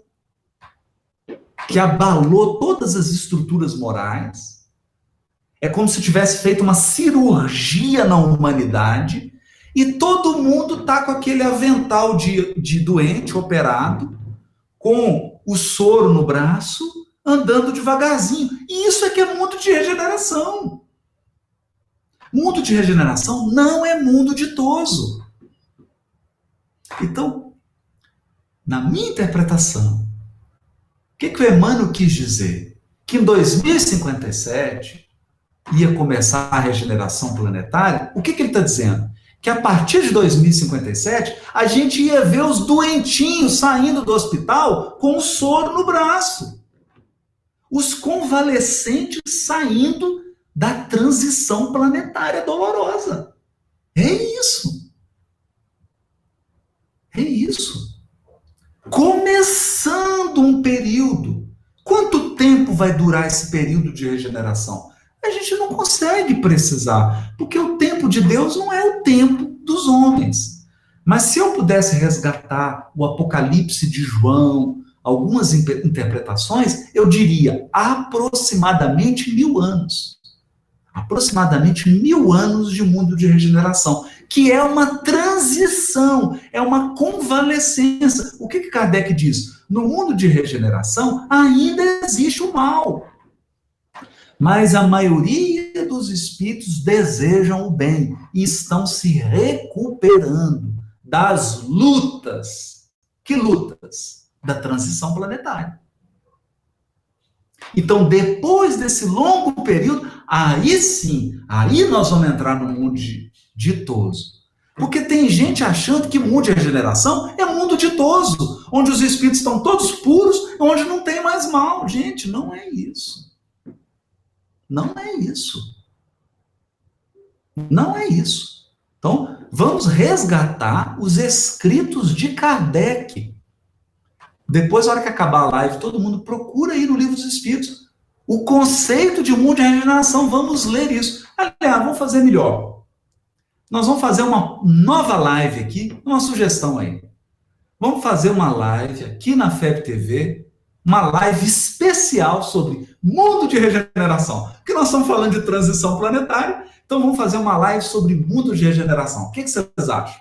que abalou todas as estruturas morais. É como se tivesse feito uma cirurgia na humanidade e todo mundo está com aquele avental de doente operado, com o soro no braço, andando devagarzinho. E isso é que é mundo de regeneração. Mundo de regeneração não é mundo ditoso. Então, na minha interpretação, o que o Emmanuel quis dizer? Que em 2057 ia começar a regeneração planetária. O que ele está dizendo? Que a partir de 2057, a gente ia ver os doentinhos saindo do hospital com o soro no braço. Os convalescentes saindo da transição planetária dolorosa. É isso. É isso. Começando um período. Quanto tempo vai durar esse período de regeneração? A gente não consegue precisar, porque o tempo de Deus não é o tempo dos homens. Mas se eu pudesse resgatar o Apocalipse de João, algumas interpretações, eu diria aproximadamente 1000 anos. Aproximadamente 1000 anos de mundo de regeneração, que é uma transição, é uma convalescença. O que Kardec diz? No mundo de regeneração ainda existe o mal, mas a maioria dos espíritos desejam o bem e estão se recuperando das lutas. Que lutas? Da transição planetária. Então, depois desse longo período, aí sim, aí nós vamos entrar no mundo ditoso. Porque tem gente achando que mundo de regeneração é mundo ditoso, onde os espíritos estão todos puros, onde não tem mais mal. Gente, não é isso. Não é isso. Não é isso. Então, vamos resgatar os escritos de Kardec. Depois, na hora que acabar a live, todo mundo procura aí no Livro dos Espíritos o conceito de mundo de regeneração. Vamos ler isso. Aliás, vamos fazer melhor. Nós vamos fazer uma nova live aqui, uma sugestão aí. Vamos fazer uma live aqui na FEB TV, uma live especial sobre mundo de regeneração. Porque nós estamos falando de transição planetária, então vamos fazer uma live sobre mundo de regeneração. O que vocês acham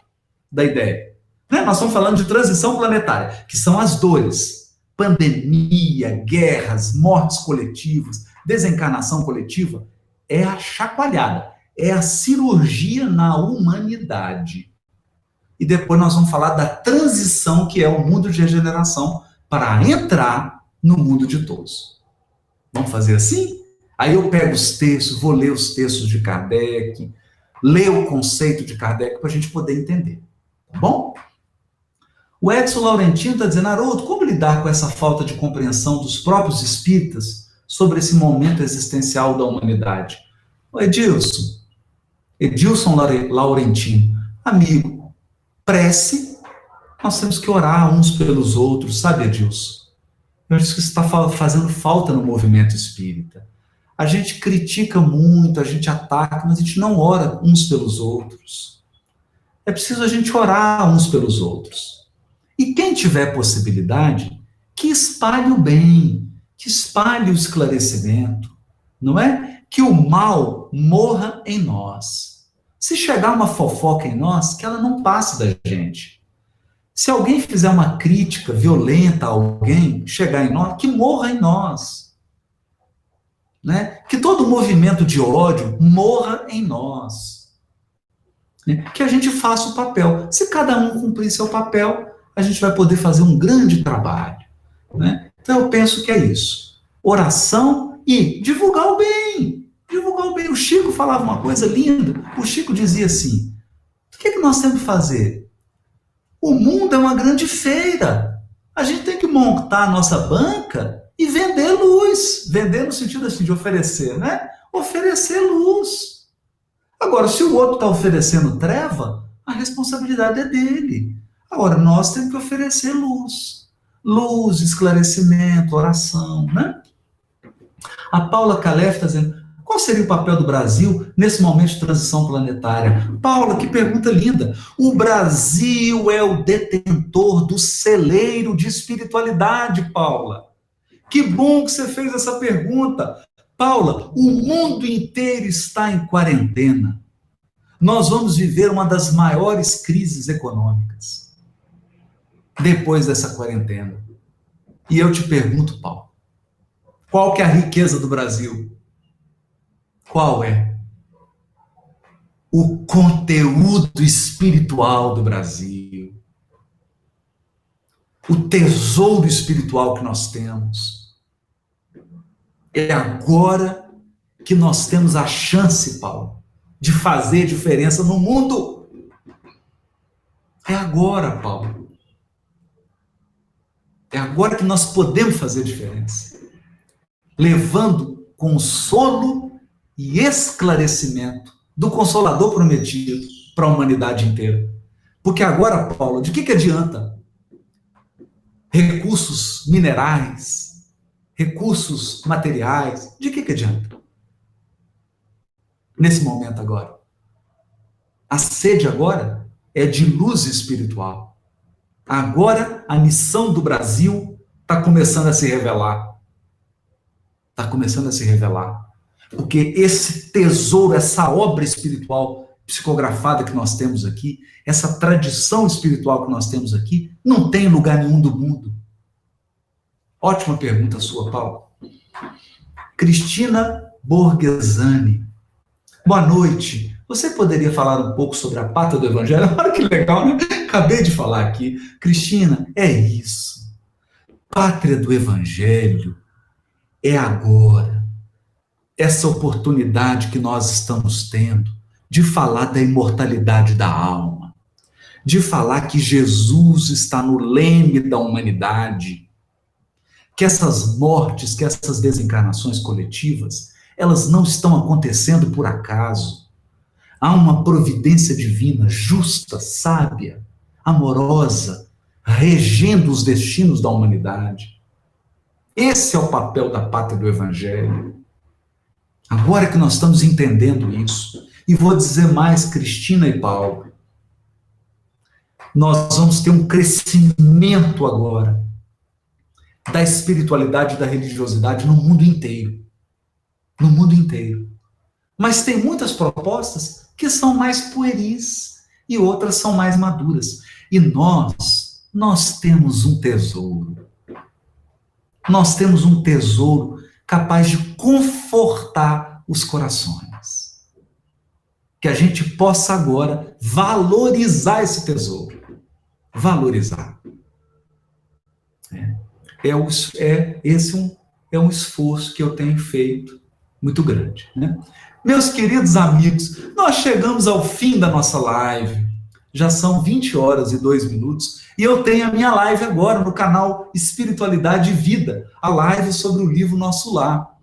da ideia? Nós estamos falando de transição planetária, que são as dores. Pandemia, guerras, mortes coletivas, desencarnação coletiva. É a chacoalhada, é a cirurgia na humanidade. E depois nós vamos falar da transição, que é o mundo de regeneração, para entrar no mundo ditoso. Vamos fazer assim? Aí eu pego os textos, vou ler os textos de Kardec, ler o conceito de Kardec para a gente poder entender. Tá bom? O Edson Laurentino está dizendo, Haroldo, como lidar com essa falta de compreensão dos próprios espíritas sobre esse momento existencial da humanidade? O Edilson Laurentino, amigo, prece, nós temos que orar uns pelos outros, sabe, Edilson? Eu acho que isso está fazendo falta no movimento espírita. A gente critica muito, a gente ataca, mas a gente não ora uns pelos outros. É preciso a gente orar uns pelos outros. E quem tiver possibilidade, que espalhe o bem, que espalhe o esclarecimento, não é? Que o mal morra em nós. Se chegar uma fofoca em nós, que ela não passe da gente. Se alguém fizer uma crítica violenta a alguém, chegar em nós, que morra em nós. Né? Que todo movimento de ódio morra em nós. Né? Que a gente faça o papel. Se cada um cumprir seu papel, a gente vai poder fazer um grande trabalho. Né? Então eu penso que é isso. Oração e divulgar o bem. Divulgar o bem. O Chico falava uma coisa linda. O Chico dizia assim, o que nós temos que fazer? O mundo é uma grande feira. A gente tem que montar a nossa banca e vender luz. Vender no sentido assim de oferecer, né? Oferecer luz. Agora, se o outro está oferecendo treva, a responsabilidade é dele. Agora, nós temos que oferecer luz. Luz, esclarecimento, oração, né? A Paula Calef está dizendo, qual seria o papel do Brasil nesse momento de transição planetária? Paula, que pergunta linda. O Brasil é o detentor do celeiro de espiritualidade, Paula. Que bom que você fez essa pergunta. Paula, o mundo inteiro está em quarentena. Nós vamos viver uma das maiores crises econômicas depois dessa quarentena. E eu te pergunto, Paulo, qual que é a riqueza do Brasil? Qual é? O conteúdo espiritual do Brasil. O tesouro espiritual que nós temos. É agora que nós temos a chance, Paulo, de fazer diferença no mundo. É agora, Paulo. É agora que nós podemos fazer diferença. Levando consolo e esclarecimento do Consolador prometido para a humanidade inteira. Porque agora, Paulo, de que adianta recursos minerais, recursos materiais? De que adianta? Nesse momento agora. A sede agora é de luz espiritual. Agora a missão do Brasil está começando a se revelar. Está começando a se revelar. Porque esse tesouro, essa obra espiritual psicografada que nós temos aqui, essa tradição espiritual que nós temos aqui, não tem em lugar nenhum do mundo. Ótima pergunta sua, Paulo. Cristina Borghesani. Boa noite. Você poderia falar um pouco sobre a pátria do Evangelho? Olha que legal, né? Acabei de falar aqui. Cristina, é isso. Pátria do Evangelho é agora. Essa oportunidade que nós estamos tendo de falar da imortalidade da alma, de falar que Jesus está no leme da humanidade, que essas mortes, que essas desencarnações coletivas, elas não estão acontecendo por acaso. Há uma providência divina, justa, sábia, amorosa, regendo os destinos da humanidade. Esse é o papel da pátria do Evangelho. Agora que nós estamos entendendo isso, e vou dizer mais, Cristina e Paulo, nós vamos ter um crescimento agora da espiritualidade e da religiosidade no mundo inteiro. No mundo inteiro. Mas tem muitas propostas que são mais pueris e outras são mais maduras. E nós temos um tesouro. Nós temos um tesouro capaz de confortar os corações. Que a gente possa agora valorizar esse tesouro. Valorizar. Esse é um esforço que eu tenho feito muito grande, né? Meus queridos amigos, nós chegamos ao fim da nossa live. Já são 20 horas e 2 minutos e eu tenho a minha live agora no canal Espiritualidade e Vida, a live sobre o livro Nosso Lar.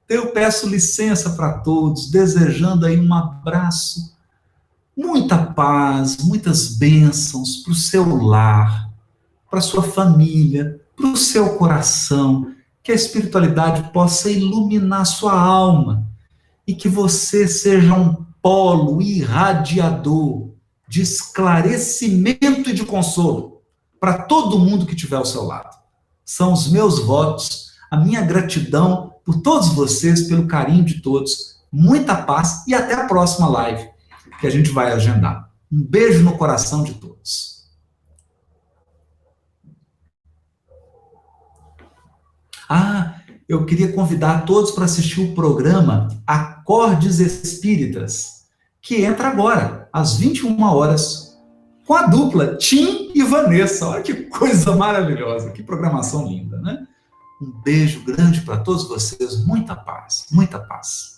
Então eu peço licença para todos, desejando aí um abraço, muita paz, muitas bênçãos para o seu lar, para a sua família, para o seu coração, que a espiritualidade possa iluminar sua alma e que você seja um polo irradiador de esclarecimento e de consolo para todo mundo que estiver ao seu lado. São os meus votos, a minha gratidão por todos vocês, pelo carinho de todos, muita paz e até a próxima live que a gente vai agendar. Um beijo no coração de todos. Eu queria convidar todos para assistir o programa Acordes Espíritas, que entra agora, às 21 horas, com a dupla Tim e Vanessa. Olha que coisa maravilhosa, que programação linda, né? Um beijo grande para todos vocês, muita paz, muita paz.